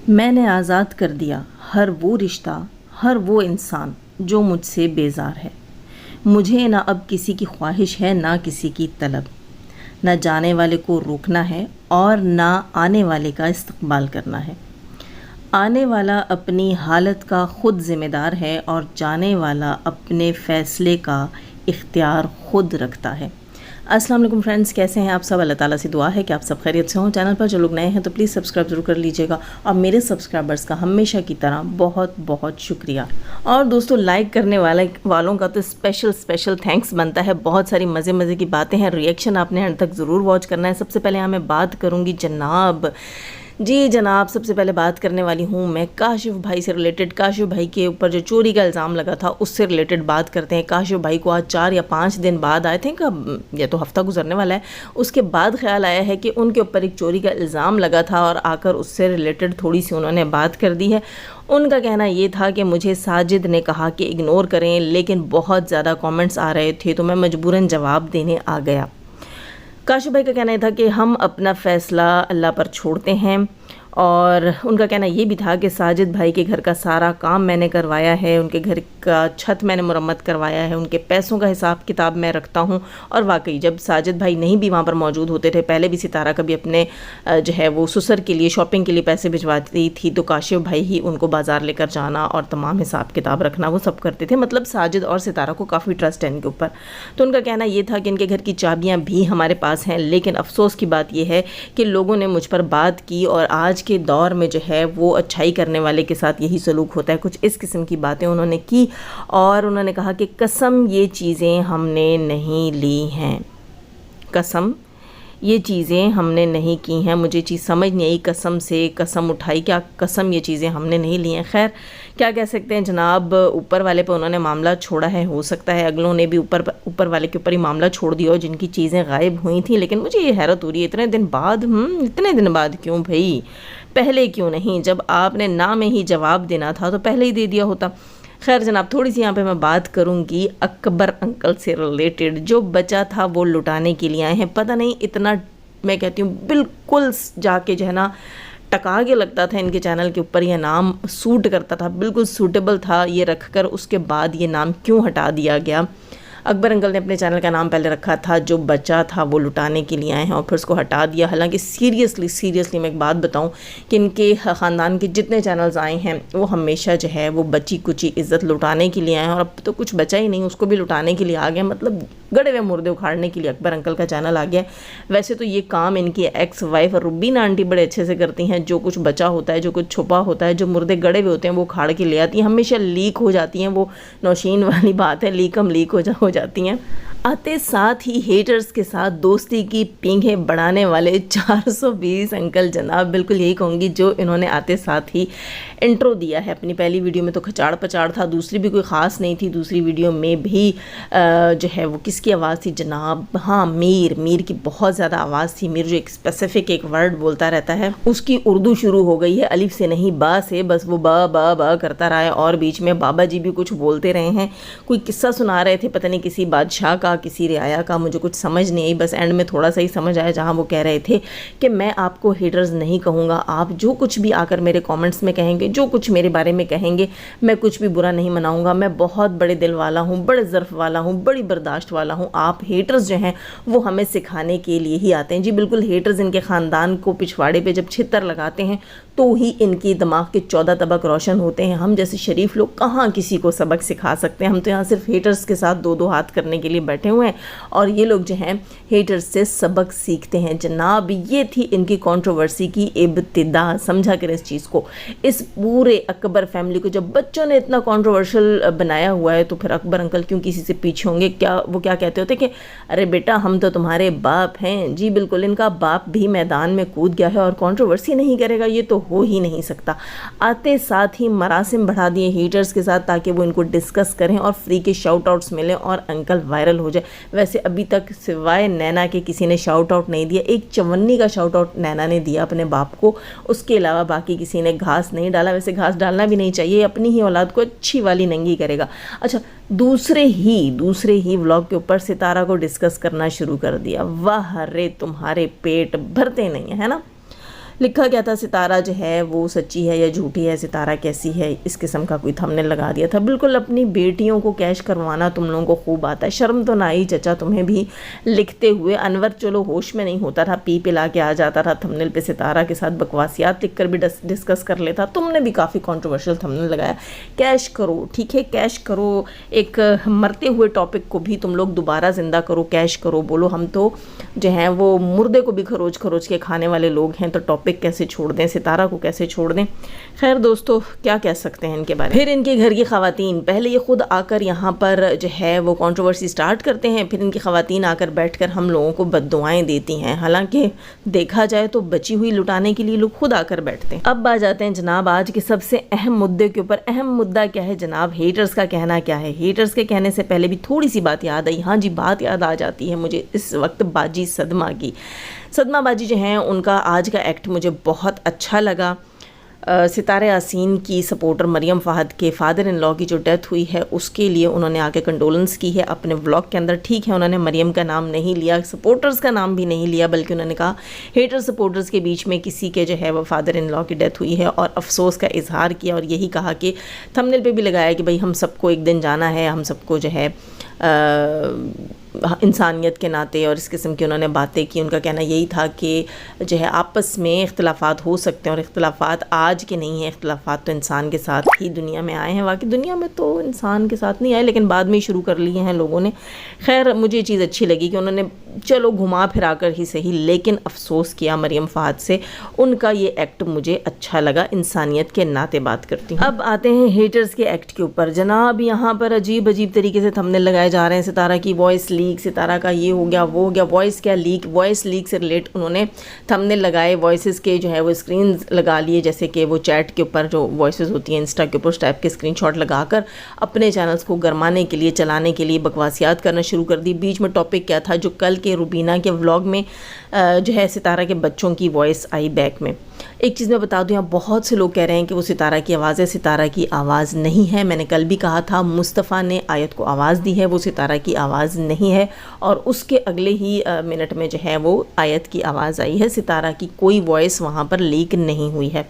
میں نے آزاد کر دیا ہر وہ رشتہ، ہر وہ انسان جو مجھ سے بیزار ہے۔ مجھے نہ اب کسی کی خواہش ہے، نہ کسی کی طلب، نہ جانے والے کو روکنا ہے اور نہ آنے والے کا استقبال کرنا ہے۔ آنے والا اپنی حالت کا خود ذمہ دار ہے اور جانے والا اپنے فیصلے کا اختیار خود رکھتا ہے۔ السلام علیکم فرینڈز، کیسے ہیں آپ سب؟ اللہ تعالیٰ سے دعا ہے کہ آپ سب خیریت سے ہوں۔ چینل پر جو لوگ نئے ہیں تو پلیز سبسکرائب ضرور کر لیجئے گا، اور میرے سبسکرائبرز کا ہمیشہ کی طرح بہت بہت شکریہ۔ اور دوستو، لائک کرنے والوں کا تو اسپیشل تھینکس بنتا ہے۔ بہت ساری مزے کی باتیں ہیں، ریئیکشن آپ نے اینڈ تک ضرور واچ کرنا ہے۔ سب سے پہلے میں بات کروں گی جناب، سب سے پہلے بات کرنے والی ہوں میں کاشف بھائی سے ریلیٹڈ۔ کاشف بھائی کے اوپر جو چوری کا الزام لگا تھا اس سے ریلیٹڈ بات کرتے ہیں۔ کاشف بھائی کو آج 4 یا 5 دن بعد، آئی تھنک یہ تو ہفتہ گزرنے والا ہے، اس کے بعد خیال آیا ہے کہ ان کے اوپر ایک چوری کا الزام لگا تھا، اور آ کر اس سے ریلیٹڈ تھوڑی سی انہوں نے بات کر دی ہے۔ ان کا کہنا یہ تھا کہ مجھے ساجد نے کہا کہ اگنور کریں، لیکن بہت زیادہ کامنٹس آ رہے تھے تو میں مجبوراً جواب دینے آ گیا۔ کاشف بھائی کا کہنا یہ تھا کہ ہم اپنا فیصلہ اللہ پر چھوڑتے ہیں، اور ان کا کہنا یہ بھی تھا کہ ساجد بھائی کے گھر کا سارا کام میں نے کروایا ہے، ان کے گھر کا چھت میں نے مرمت کروایا ہے، ان کے پیسوں کا حساب کتاب میں رکھتا ہوں۔ اور واقعی جب ساجد بھائی نہیں بھی وہاں پر موجود ہوتے تھے، پہلے بھی ستارہ کبھی اپنے جو ہے وہ سسر کے لیے شاپنگ کے لیے پیسے بھجواتی تھی تو کاشف بھائی ہی ان کو بازار لے کر جانا اور تمام حساب کتاب رکھنا وہ سب کرتے تھے۔ مطلب ساجد اور ستارہ کو کافی ٹرسٹ ہے ان کے اوپر۔ تو ان کا کہنا یہ تھا کہ ان کے گھر کی چابیاں بھی ہمارے پاس ہیں، لیکن افسوس کی بات یہ ہے کہ لوگوں نے مجھ پر بات کی، اور آج کے دور میں جو ہے وہ اچھائی کرنے والے کے ساتھ یہی سلوک ہوتا ہے۔ کچھ اس قسم کی باتیں انہوں نے کی، اور انہوں نے کہا کہ قسم یہ چیزیں ہم نے نہیں لی ہیں، قسم یہ چیزیں ہم نے نہیں کی ہیں۔ مجھے چیز سمجھ نہیں آئی، قسم سے قسم اٹھائی، کیا قسم یہ چیزیں ہم نے نہیں لی ہیں؟ خیر کیا کہہ سکتے ہیں جناب، اوپر والے پہ انہوں نے معاملہ چھوڑا ہے، ہو سکتا ہے اگلوں نے بھی اوپر والے کے اوپر ہی معاملہ چھوڑ دیا ہو جن کی چیزیں غائب ہوئی تھیں۔ لیکن مجھے یہ حیرت ہو رہی ہے اتنے دن بعد کیوں بھائی؟ پہلے کیوں نہیں؟ جب آپ نے نہ میں ہی جواب دینا تھا تو پہلے ہی دے دیا ہوتا۔ خیر جناب، تھوڑی سی یہاں پہ میں بات کروں گی اکبر انکل سے ریلیٹڈ۔ جو بچا تھا وہ لٹانے کے لیے آئے ہیں۔ پتہ نہیں اتنا، میں کہتی ہوں بالکل جا کے جو ہے نا ٹکا کے لگتا تھا ان کے چینل کے اوپر، یہ نام سوٹ کرتا تھا، بالکل سوٹیبل تھا یہ رکھ کر، اس کے بعد یہ نام کیوں ہٹا دیا گیا؟ اکبر انکل نے اپنے چینل کا نام پہلے رکھا تھا جو بچا تھا وہ لٹانے کے لیے آئے ہیں، اور پھر اس کو ہٹا دیا۔ حالانکہ سیریسلی میں ایک بات بتاؤں کہ ان کے خاندان کے جتنے چینلز آئے ہیں وہ ہمیشہ جو ہے وہ بچی کچی عزت لٹانے کے لیے آئے ہیں، اور اب تو کچھ بچا ہی نہیں، اس کو بھی لٹانے کے لیے آ گئے۔ مطلب گڑے ہوئے مردے اکھاڑنے کے لیے اکبر انکل کا چینل آ گیا۔ ویسے تو یہ کام ان کی ایکس وائف روبینہ آنٹی بڑے اچھے سے کرتی ہیں، جو کچھ بچا ہوتا ہے، جو کچھ چھپا ہوتا ہے، جو مردے گڑے ہوئے ہوتے ہیں وہ اکھاڑ کے لے آتی ہیں، ہمیشہ لیک ہو جاتی ہیں۔ وہ نوشین والی بات ہے، لیک ہو جاتی ہیں۔ آتے ساتھ ہی ہیٹرز کے ساتھ دوستی کی پینگیں بڑھانے والے 420 انکل جناب، بالکل یہی کہوں گی جو انہوں نے آتے ساتھ ہی انٹرو دیا ہے اپنی پہلی ویڈیو میں تو کھچاڑ پچاڑ تھا، دوسری بھی کوئی خاص نہیں تھی۔ دوسری ویڈیو میں بھی جو ہے وہ کس کی آواز تھی جناب؟ ہاں، میر کی بہت زیادہ آواز تھی۔ میر جو ایک اسپیسیفک ایک ورڈ بولتا رہتا ہے، اس کی اردو شروع ہو گئی ہے الف سے نہیں با سے، بس وہ با کرتا رہا ہے، اور بیچ میں بابا جی بھی کچھ بولتے رہے ہیں، کوئی قصہ سنا رہے تھے، پتہ نہیں کسی بادشاہ کا کسی رعایا کا، مجھے کچھ سمجھ نہیں آئی۔ بس اینڈ میں تھوڑا سا ہی سمجھ آیا جہاں وہ کہہ رہے تھے کہ میں آپ کو ہیٹرز نہیں کہوں گا، آپ جو کچھ بھی آ کر میرے کامنٹس میں کہیں گے، جو کچھ میرے بارے میں کہیں گے، میں کچھ بھی برا نہیں مناؤں گا، میں بہت بڑے دل والا ہوں، بڑے ظرف والا ہوں، بڑی برداشت والا ہوں۔ آپ ہیٹرز جو ہیں وہ ہمیں سکھانے کے لیے ہی آتے ہیں۔ جی بالکل، ہیٹرز ان کے خاندان کو پچھواڑے پہ جب چھتر لگاتے ہیں تو ہی ان کی دماغ کے 14 طبق روشن ہوتے ہیں۔ ہم جیسے شریف لوگ کہاں کسی کو سبق سکھا سکتے ہیں؟ ہم تو یہاں صرف ہیٹرز کے ساتھ دو ہاتھ کرنے کے لیے بیٹھے ہوئے ہیں، اور یہ لوگ جو ہیں ہیٹرز سے سبق سیکھتے ہیں جناب۔ یہ تھی ان کی کنٹروورسی کی ابتدا، سمجھا کریں اس چیز کو۔ اس پورے اکبر فیملی کو جب بچوں نے اتنا کنٹروورشل بنایا ہوا ہے تو پھر اکبر انکل کیوں کسی سے پیچھے ہوں گے؟ وہ کیا کہتے ہوتے کہ ارے بیٹا ہم تو تمہارے باپ ہیں۔ جی بالکل، ان کا باپ بھی میدان میں کود گیا ہے اور کنٹروورسی نہیں کرے گا، یہ تو ہو ہی نہیں سکتا۔ آتے ساتھ ہی مراسم بڑھا دیے ہیٹرز کے ساتھ تاکہ وہ ان کو ڈسکس کریں اور فری کے شاؤٹ آؤٹس ملیں اور انکل وائرل ہو جائے۔ ویسے ابھی تک سوائے نینا کے کسی نے شاؤٹ آؤٹ نہیں دیا، ایک چونی کا شاؤٹ آؤٹ نینا نے دیا اپنے باپ کو، اس کے علاوہ باقی کسی نے گھاس نہیں ڈالا۔ ویسے گھاس ڈالنا بھی نہیں چاہیے، اپنی ہی اولاد کو اچھی والی ننگی کرے گا۔ اچھا، دوسرے ہی ولاگ کے اوپر ستارہ کو ڈسکس کرنا شروع کر دیا۔ واہ رے، تمہارے پیٹ بھرتے نہیں ہے نا؟ لکھا کیا تھا، ستارہ جو ہے وہ سچی ہے یا جھوٹی ہے، ستارہ کیسی ہے، اس قسم کا کوئی تھمبنیل لگا دیا تھا۔ بالکل اپنی بیٹیوں کو کیش کروانا تم لوگوں کو خوب آتا ہے، شرم تو نہ آئی چچا تمہیں بھی لکھتے ہوئے؟ انور چلو ہوش میں نہیں ہوتا تھا، پی پلا کے آ جاتا تھا، تھمبنیل پہ ستارہ کے ساتھ بکواسیات لکھ کر بھی ڈسکس کر لیتا۔ تم نے بھی کافی کنٹروورشل تھمبنیل لگایا۔ کیش کرو، ٹھیک ہے کیش کرو، ایک مرتے ہوئے ٹاپک کو بھی تم لوگ دوبارہ زندہ کرو، کیش کرو، بولو ہم تو جو ہیں وہ مردے کو بھی کھروچ کھروچ کے کھانے والے لوگ ہیں، تو ٹاپک کیسے چھوڑ دیں، ستارہ کو کیسے چھوڑ دیں؟ خیر دوستو کیا کہہ سکتے ہیں ان کے بارے میں۔ پھر ان کے گھر کی خواتین پہلے یہ خود آ کر یہاں پر جو ہے وہ کنٹروورسی سٹارٹ کرتے ہیں، پھر ان کی خواتین آ کر بیٹھ کر ہم لوگوں کو بد دعائیں دیتی ہیں، حالانکہ دیکھا جائے تو بچی ہوئی لٹانے کے لیے لوگ خود آ کر بیٹھتے ہیں۔ اب آ جاتے ہیں جناب آج کے سب سے اہم مدعے کے اوپر۔ اہم مدعا کیا ہے جناب؟ ہیٹرز کا کہنا کیا ہے؟ ہیٹرز کے کہنے سے پہلے بھی تھوڑی سی بات یاد آئی، ہاں جی بات یاد آ جاتی ہے مجھے اس وقت باجی صدمہ کی۔ صدمہ باجی جو ہیں ان کا آج کا ایکٹ مجھے بہت اچھا لگا۔ ستارہ یاسین کی سپورٹر مریم فہد کے فادر ان لاء کی جو ڈیتھ ہوئی ہے اس کے لیے انہوں نے آ کے کنڈولنس کی ہے اپنے ولاگ کے اندر۔ ٹھیک ہے انہوں نے مریم کا نام نہیں لیا، سپورٹرز کا نام بھی نہیں لیا، بلکہ انہوں نے کہا ہیٹر سپورٹرز کے بیچ میں کسی کے جو ہے وہ فادر ان لاء کی ڈیتھ ہوئی ہے، اور افسوس کا اظہار کیا، اور یہی کہا کہ تھمبنیل پہ بھی لگایا کہ بھائی ہم سب کو ایک دن جانا ہے، ہم سب کو جو ہے انسانیت کے ناطے، اور اس قسم کی انہوں نے باتیں کی۔ ان کا کہنا یہی تھا کہ جو ہے آپس میں اختلافات ہو سکتے ہیں، اور اختلافات آج کے نہیں ہیں، اختلافات تو انسان کے ساتھ ہی دنیا میں آئے ہیں، واقعی دنیا میں تو انسان کے ساتھ نہیں آئے لیکن بعد میں ہی شروع کر لیے ہیں لوگوں نے۔ خیر مجھے یہ چیز اچھی لگی کہ انہوں نے چلو گھما پھرا کر ہی صحیح لیکن افسوس کیا مریم فہد سے، ان کا یہ ایکٹ مجھے اچھا لگا، انسانیت کے ناطے بات کرتی ہوں۔ اب آتے ہیں ہیٹرز کے ایکٹ کے اوپر جناب۔ یہاں پر عجیب عجیب طریقے سے تھمبنیل لگائے جا رہے ہیں، ستارہ کی وائس لیک، ستارہ کا یہ ہو گیا وہ ہو گیا۔ وائس کیا لیک؟ وائس لیک سے ریلیٹ انہوں نے تھمبنیل لگائے، وائسز کے جو ہے وہ اسکرینز لگا لیے، جیسے کہ وہ چیٹ کے اوپر جو وائسز ہوتی ہیں انسٹا کے اوپر اس ٹائپ کے اسکرین شاٹ لگا کر اپنے چینلز کو گرمانے کے لیے، چلانے کے لیے بکواسیات کرنا شروع کر دی۔ بیچ میں ٹاپک کیا تھا جو کل کے روبینہ کے ولاگ میں جو ہے ستارہ کے بچوں کی وائس آئی بیک میں۔ ایک چیز میں بتا دوں، یہاں بہت سے لوگ کہہ رہے ہیں کہ وہ ستارہ کی آواز ہے، ستارہ کی آواز نہیں ہے۔ میں نے کل بھی کہا تھا مصطفیٰ نے آیت کو آواز دی ہے، وہ ستارہ کی آواز نہیں ہے، اور اس کے اگلے ہی منٹ میں جو ہے وہ آیت کی آواز آئی ہے، ستارہ کی کوئی وائس وہاں پر لیک نہیں ہوئی ہے۔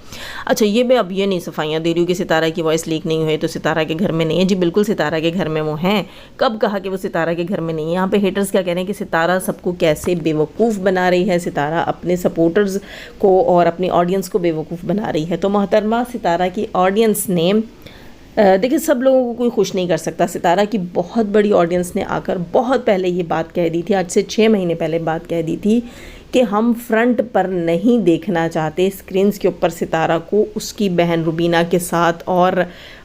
اچھا یہ میں اب یہ نہیں صفائیاں دے رہی ہوں کہ ستارہ کی وائس لیک نہیں ہوئی تو ستارہ کے گھر میں نہیں ہے، جی بالکل ستارہ کے گھر میں وہ ہیں۔ کب کہا کہ وہ ستارہ کے گھر میں نہیں ہے؟ یہاں پہ ہیٹرز کیا کہہ رہے ہیں کہ ستارہ سب کو کیسے بے وقوف بنا رہی ہے، ستارہ اپنے سپورٹرز کو اور اپنی آڈینس کو بے وقوف بنا رہی ہے۔ تو محترمہ ستارہ کی آڈینس نے دیکھیں سب لوگوں کو کوئی خوش نہیں کر سکتا، ستارہ کی بہت بڑی آڈینس نے آ کر بہت پہلے یہ بات کہہ دی تھی، آج سے 6 مہینے پہلے بات کہہ دی تھی کہ ہم فرنٹ پر نہیں دیکھنا چاہتے اسکرینز کے اوپر ستارہ کو اس کی بہن روبینہ کے ساتھ اور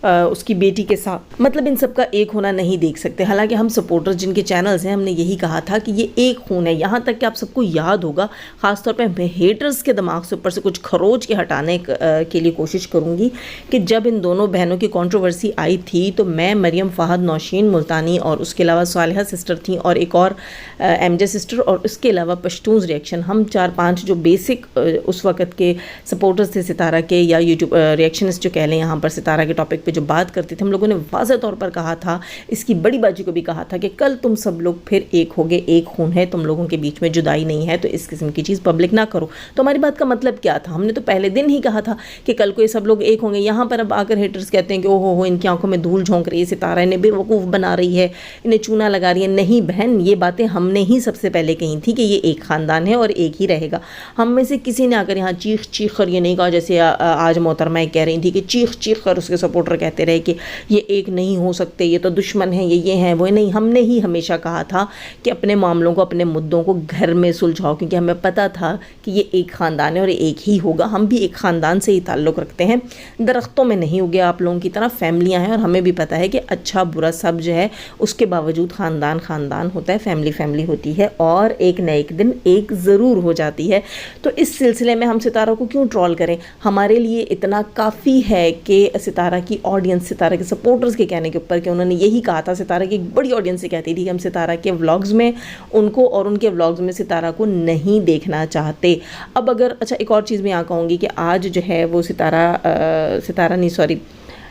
اس کی بیٹی کے ساتھ، مطلب ان سب کا ایک ہونا نہیں دیکھ سکتے۔ حالانکہ ہم سپورٹرز جن کے چینلز ہیں ہم نے یہی کہا تھا کہ یہ ایک خون ہے، یہاں تک کہ آپ سب کو یاد ہوگا، خاص طور پہ ہیٹرز کے دماغ سے اوپر سے کچھ کھروچ کے ہٹانے کے لیے کوشش کروں گی کہ جب ان دونوں بہنوں کی کنٹروورسی آئی تھی تو میں، مریم فہد، نوشین ملتانی اور اس کے علاوہ صالحہ سسٹر تھیں اور ایک اور ایم جے سسٹر، اور اس کے علاوہ پشتونز ریئیکشن، ہم 4-5 جو بیسک اس وقت کے سپورٹرز تھے ستارہ کے، یا یوٹیوب ریئیکشنسٹ جو کہہ لیں یہاں پر ستارہ کے ٹاپک پہ جو بات کرتے تھے، ہم لوگوں نے واضح طور پر کہا تھا، اس کی بڑی باجی کو بھی کہا تھا کہ کل تم سب لوگ پھر ایک ہوگے، ایک خون ہے، تم لوگوں کے بیچ میں جدائی نہیں ہے، تو اس قسم کی چیز پبلک نہ کرو۔ تو ہماری بات کا مطلب کیا تھا؟ ہم نے تو پہلے دن ہی کہا تھا کہ کل کو یہ سب لوگ ایک ہوں گے۔ یہاں پر اب آ کر ہیٹرز کہتے ہیں کہ اوہ ہو ان کی آنکھوں میں دھول جھونک رہی ہے، ستارہ انہیں بے وقوف بنا رہی ہے، انہیں چونا لگا رہی ہے۔ نہیں بہن، یہ باتیں ہم نے ہی سب سے پہلے کہی تھی کہ یہ ایک خاندان ہے اور ایک ہی رہے گا۔ ہم میں سے کسی نے آ کر یہاں چیخ کر یہ نہیں کہا، جیسے آج محترمہ کہہ رہی تھی کہ چیخ کر اس کے سپورٹر کہتے رہے کہ یہ ایک نہیں ہو سکتے، یہ تو دشمن ہیں، یہ ہیں وہ نہیں۔ ہم نے ہی ہمیشہ کہا تھا کہ اپنے معاملوں کو، اپنے مدوں کو گھر میں سلجھاؤ، کیونکہ ہمیں پتہ تھا کہ یہ ایک خاندان ہے اور ایک ہی ہوگا۔ ہم بھی ایک خاندان سے ہی تعلق رکھتے ہیں، درختوں میں نہیں ہوگے آپ لوگوں کی طرح، فیملیاں ہیں، اور ہمیں بھی پتہ ہے کہ اچھا برا سب جو ہے اس کے باوجود خاندان ہوتا ہے، فیملی ہوتی ہے، اور ایک نہ ایک دن ایک ضرور ہو جاتی ہے۔ تو اس سلسلے میں ہم ستارہ کو کیوں ٹرول کریں؟ ہمارے لیے اتنا کافی ہے کہ ستارہ کی آڈینس، ستارہ کے سپورٹرز کے کہنے کے اوپر کہ انہوں نے یہی کہا تھا، ستارہ کی ایک بڑی آڈینس سے کہتی تھی کہ ہم ستارہ کے ولاگز میں ان کو اور ان کے ولاگز میں ستارہ کو نہیں دیکھنا چاہتے۔ اب اگر اچھا ایک اور چیز میں یہاں کہوں گی کہ آج جو ہے وہ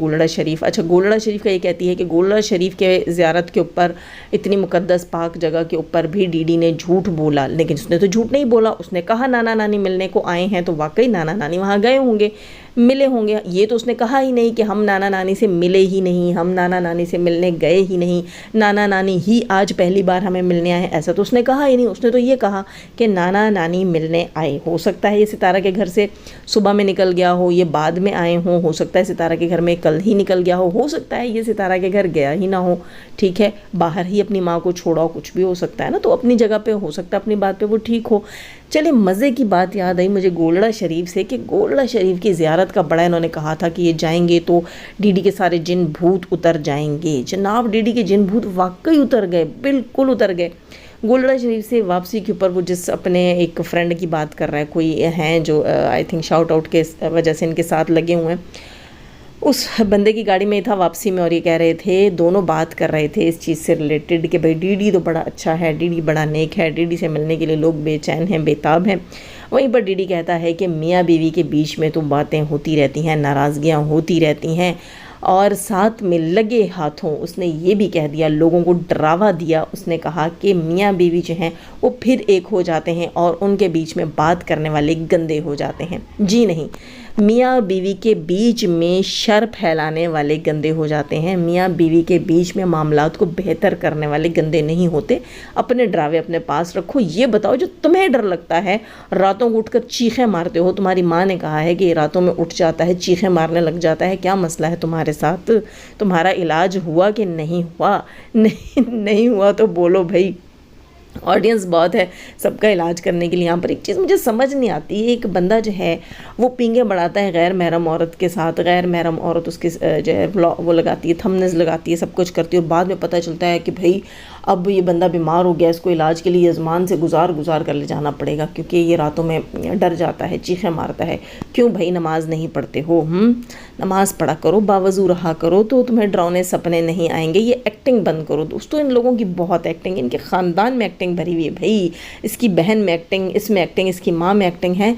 گولڑا شریف. اچھا گولڑا شریف کا یہ کہتی ہے کہ گولڑا شریف کے زیارت کے اوپر اتنی مقدس پاک جگہ کے اوپر بھی ڈی نے جھوٹ بولا، لیکن اس نے تو جھوٹ نہیں بولا. اس نے کہا نانا نانی ملنے کو آئے ہیں، تو واقعی نانا نانی وہاں گئے ہوں گے، ملے ہوں گے. یہ تو اس نے کہا ہی نہیں کہ ہم نانا نانی سے ملے ہی نہیں، ہم نانا نانی سے ملنے گئے ہی نہیں، نانا نانی ہی آج پہلی بار ہمیں ملنے آئے. ایسا تو اس نے کہا ہی نہیں. اس نے تو یہ کہا کہ نانا نانی ملنے آئے. ہو سکتا ہے یہ ستارہ کے گھر سے صبح میں نکل گیا ہو، یہ بعد میں آئے ہوں، ہو سکتا ہے ستارہ کے گھر میں کل ہی نکل گیا ہو سکتا ہے یہ ستارہ کے گھر گیا ہی نہ ہو، ٹھیک ہے، باہر ہی اپنی ماں کو چھوڑا ہو، کچھ بھی ہو سکتا ہے نا. تو اپنی جگہ پہ ہو سکتا ہے اپنی بات پہ وہ ٹھیک ہو. چلے مزے کی بات یاد آئی مجھے گولڑا شریف سے کہ گولڑا شریف کی زیارت کا بڑا انہوں نے کہا تھا کہ یہ جائیں گے تو ڈی کے سارے جن بھوت اتر جائیں گے. جناب ڈی کے جن بھوت واقعی اتر گئے، بالکل اتر گئے. گولڑا شریف سے واپسی کے اوپر وہ جس اپنے ایک فرینڈ کی بات کر رہا ہے، کوئی ہیں جو آئی تھنک شاؤٹ آؤٹ کے وجہ سے ان کے ساتھ لگے ہوئے ہیں، اس بندے کی گاڑی میں تھا واپسی میں، اور یہ کہہ رہے تھے، دونوں بات کر رہے تھے اس چیز سے ریلیٹڈ کہ بھائی ڈی تو بڑا اچھا ہے، ڈی بڑا نیک ہے، ڈی سے ملنے کے لیے لوگ بے چین ہیں، بے تاب ہیں. وہیں پر ڈی کہتا ہے کہ میاں بیوی کے بیچ میں تو باتیں ہوتی رہتی ہیں، ناراضگیاں ہوتی رہتی ہیں، اور ساتھ میں لگے ہاتھوں اس نے یہ بھی کہہ دیا، لوگوں کو ڈراوا دیا. اس نے کہا کہ میاں بیوی جو ہیں وہ پھر ایک ہو جاتے ہیں اور ان کے بیچ میں بات کرنے والے گندے ہو جاتے ہیں. جی نہیں، میاں بیوی کے بیچ میں شر پھیلانے والے گندے ہو جاتے ہیں، میاں بیوی کے بیچ میں معاملات کو بہتر کرنے والے گندے نہیں ہوتے. اپنے ڈراوے اپنے پاس رکھو. یہ بتاؤ جو تمہیں ڈر لگتا ہے، راتوں کو اٹھ کر چیخیں مارتے ہو، تمہاری ماں نے کہا ہے کہ یہ راتوں میں اٹھ جاتا ہے، چیخیں مارنے لگ جاتا ہے، کیا مسئلہ ہے تمہارے ساتھ؟ تمہارا علاج ہوا کہ نہیں ہوا؟ نہیں ہوا تو بولو بھائی، آڈینس بہت ہے سب کا علاج کرنے کے لیے. یہاں پر ایک چیز مجھے سمجھ نہیں آتی، ایک بندہ جو ہے وہ پینگے بڑھاتا ہے غیر محرم عورت کے ساتھ، غیر محرم عورت اس کے جو ہے وہ لگاتی ہے، تھمبنیلز لگاتی ہے، سب کچھ کرتی ہے، اور بعد میں پتہ چلتا ہے کہ بھائی اب یہ بندہ بیمار ہو گیا، اس کو علاج کے لیے ازمان سے گزار کر لے جانا پڑے گا کیونکہ یہ راتوں میں ڈر جاتا ہے، چیخیں مارتا ہے. کیوں بھائی نماز نہیں پڑھتے ہو؟ نماز پڑھا کرو، باوضو رہا کرو تو تمہیں ڈراؤنے سپنے نہیں آئیں گے. یہ ایکٹنگ بند کرو دوستو. ان لوگوں کی بہت ایکٹنگ، ان کے خاندان میں ایکٹنگ بھری ہوئی ہے بھائی. اس کی بہن میں ایکٹنگ، اس میں ایکٹنگ، اس کی ماں میں ایکٹنگ ہے.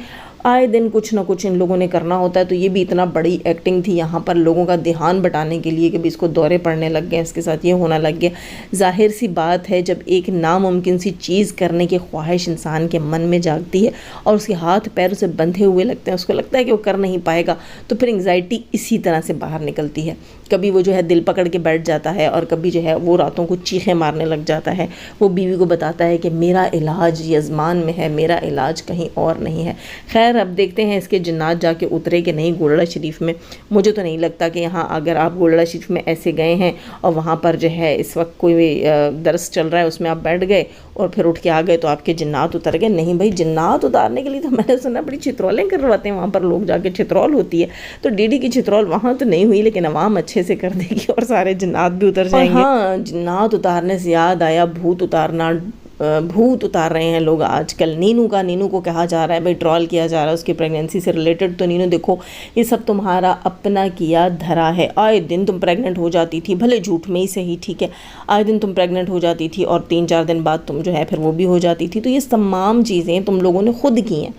آئے دن کچھ نہ کچھ ان لوگوں نے کرنا ہوتا ہے. تو یہ بھی اتنا بڑی ایکٹنگ تھی یہاں پر لوگوں کا دھیان بٹانے کے لیے کہ بھی اس کو دورے پڑنے لگ گئے، اس کے ساتھ یہ ہونا لگ گیا. ظاہر سی بات ہے جب ایک ناممکن سی چیز کرنے کی خواہش انسان کے من میں جاگتی ہے اور اس کے ہاتھ پیر اسے بندھے ہوئے لگتے ہیں، اس کو لگتا ہے کہ وہ کر نہیں پائے گا، تو پھر انگزائٹی اسی طرح سے باہر نکلتی ہے. کبھی وہ جو ہے دل پکڑ کے بیٹھ جاتا ہے، اور کبھی جو ہے وہ راتوں کو چیخیں مارنے لگ جاتا ہے. وہ بیوی کو بتاتا ہے کہ میرا علاج یہ ازمان میں ہے، میرا علاج کہیں اور نہیں ہے. خیر اب دیکھتے ہیں اس کے جنات جا کے اترے کہ نہیں گولڑا شریف میں. مجھے تو نہیں لگتا کہ یہاں اگر آپ گولڑا شریف میں ایسے گئے ہیں اور وہاں پر جو ہے اس وقت کوئی درس چل رہا ہے اس میں آپ بیٹھ گئے اور پھر اٹھ کے آ گئے تو آپ کے جنات اتر گئے. نہیں بھائی، جنات اتارنے کے لیے تو میں نے سنا بڑی چترولیں کرواتے ہیں وہاں پر لوگ، جا کے چترول ہوتی ہے. تو ڈی کی چترول وہاں تو نہیں ہوئی، لیکن عوام اچھے سے کر دے گی اور سارے جنات بھی اتر جائیں گے. ہاں، جنات اتارنے سے یاد آیا، بھوت اتارنا، بھوت اتار رہے ہیں لوگ آج کل. نینو کو کہا جا رہا ہے بھائی، ٹرول کیا جا رہا ہے اس کی پریگننسی سے ریلیٹڈ. تو نینو دیکھو یہ سب تمہارا اپنا کیا دھرا ہے. آئے دن تم پریگننٹ ہو جاتی تھی، بھلے جھوٹ میں ہی صحیح، ٹھیک ہے، آئے دن تم پریگننٹ ہو جاتی تھی اور 3-4 دن بعد تم جو ہے پھر وہ بھی ہو جاتی تھی. تو یہ تمام چیزیں تم لوگوں نے خود کی ہیں.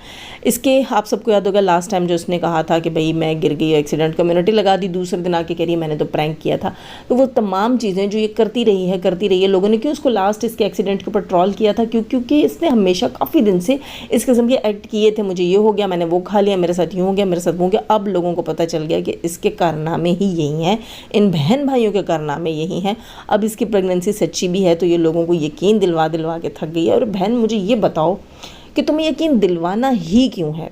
اس کے آپ سب کو یاد ہوگا لاسٹ ٹائم جو اس نے کہا تھا کہ بھائی میں گر گئی، ایکسیڈنٹ، کمیونٹی لگا دی، دوسرے دن آ کے کہہ رہی ہے میں نے تو پرینک کیا تھا. تو وہ تمام چیزیں جو یہ کرتی رہی ہے لوگوں نے کیوں اس کو لاسٹ اس کے ایکسیڈنٹ کے اوپر ٹرول کیا تھا؟ کیونکہ اس نے ہمیشہ کافی دن سے اس قسم کے ایکٹ کیے تھے، مجھے یہ ہو گیا، میں نے وہ کھا لیا، میرے ساتھ یوں ہو گیا، میرے ساتھ وہ ہو گیا. اب لوگوں کو پتہ چل گیا کہ اس کے کارنامے ہی یہی ہیں، ان بہن بھائیوں کے کارنامے یہی ہیں. اب اس کی پریگننسی سچی بھی ہے تو یہ لوگوں کو یقین دلوا کے تھک گئی ہے. اور بہن مجھے یہ بتاؤ کہ تمہیں یقین دلوانا ہی کیوں ہے؟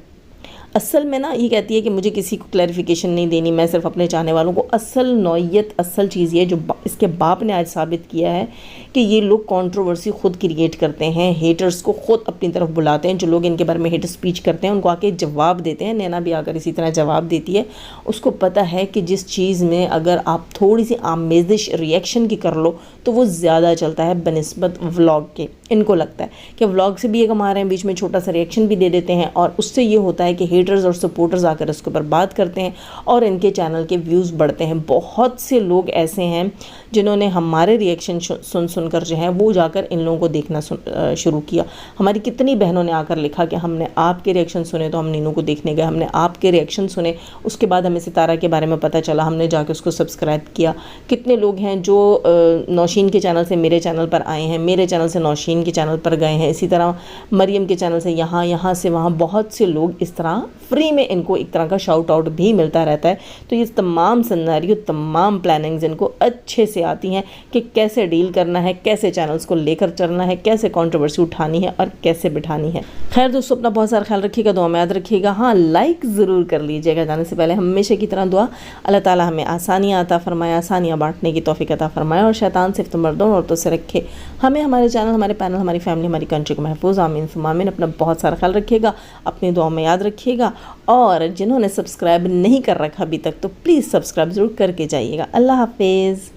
اصل میں نا یہ کہتی ہے کہ مجھے کسی کو کلیریفیکیشن نہیں دینی، میں صرف اپنے چاہنے والوں کو. اصل نوعیت، اصل چیز یہ جو اس کے باپ نے آج ثابت کیا ہے کہ یہ لوگ کنٹروورسی خود کریٹ کرتے ہیں، ہیٹرز کو خود اپنی طرف بلاتے ہیں. جو لوگ ان کے بارے میں ہیٹ اسپیچ کرتے ہیں ان کو آ کے جواب دیتے ہیں. نینا بھی آ کر اسی طرح جواب دیتی ہے. اس کو پتہ ہے کہ جس چیز میں اگر آپ تھوڑی سی آمیزش ریئیکشن کی کر لو تو وہ زیادہ چلتا ہے بنسبت ولاگ کے. ان کو لگتا ہے کہ ولاگ سے بھی یہ کما رہے ہیں، بیچ میں چھوٹا سا ریئیکشن بھی دے دیتے ہیں، اور اس سے یہ ہوتا ہے کہ ہیٹرز اور سپورٹرز آ کر اس کے اوپر بات کرتے ہیں اور ان کے چینل کے ویوز بڑھتے ہیں. بہت سے لوگ ایسے ہیں جنہوں نے ہمارے ریئیکشن سن کر جو ہے وہ جا کر ان لوگوں کو دیکھنا شروع کیا. ہماری کتنی بہنوں نے آ کر لکھا کہ ہم نے آپ کے ریئیکشن سنے تو ہم نینو کو دیکھنے گئے, ہم نے آپ کے ریئیکشن سنے اس کے بعد ہمیں ستارہ کے بارے میں پتہ چلا, ہم نے جا کے اس کو سبسکرائب کیا. کتنے لوگ ہیں جو نوشین کے چینل سے میرے چینل پر آئے ہیں, میرے چینل سے نوشین کے چینل پر گئے ہیں, اسی طرح مریم کے چینل سے یہاں سے وہاں. بہت سے لوگ اس طرح فری میں ان کو ایک طرح کا شاؤٹ آؤٹ بھی ملتا رہتا ہے. تو یہ تمام سیناریو, تمام پلاننگز ان کو اچھے سے آتی ہیں کہ کیسے ڈیل کرنا ہے, کیسے چینلز کو لے کر چلنا ہے, کیسے کنٹروورسی اٹھانی ہے اور کیسے بٹھانی ہے. خیر دوستو, اپنا بہت سارا خیال رکھیے گا, دعا میں یاد رکھیے گا. ہاں, لائک ضرور کر لیجیے گا. جانے سے پہلے ہمیشہ کی طرح دعا, اللہ تعالیٰ ہمیں آسانیاں عطا فرمائے, آسانیاں بانٹنے کی توفیق عطا فرمائے, اور شیطان صرف مردوں اور عورتوں سے رکھے. ہمیں, ہمارے چینل, ہمارے پینل, ہماری فیملی, ہماری کنٹری کو محفوظ. آمین ثم آمین. اپنا بہت سارا خیال رکھیے گا, اپنی دعاؤں میں یاد رکھیے گا, اور جنہوں نے سبسکرائب نہیں کر رکھا ابھی تک تو پلیز سبسکرائب ضرور کر کے جائیے گا. اللہ حافظ.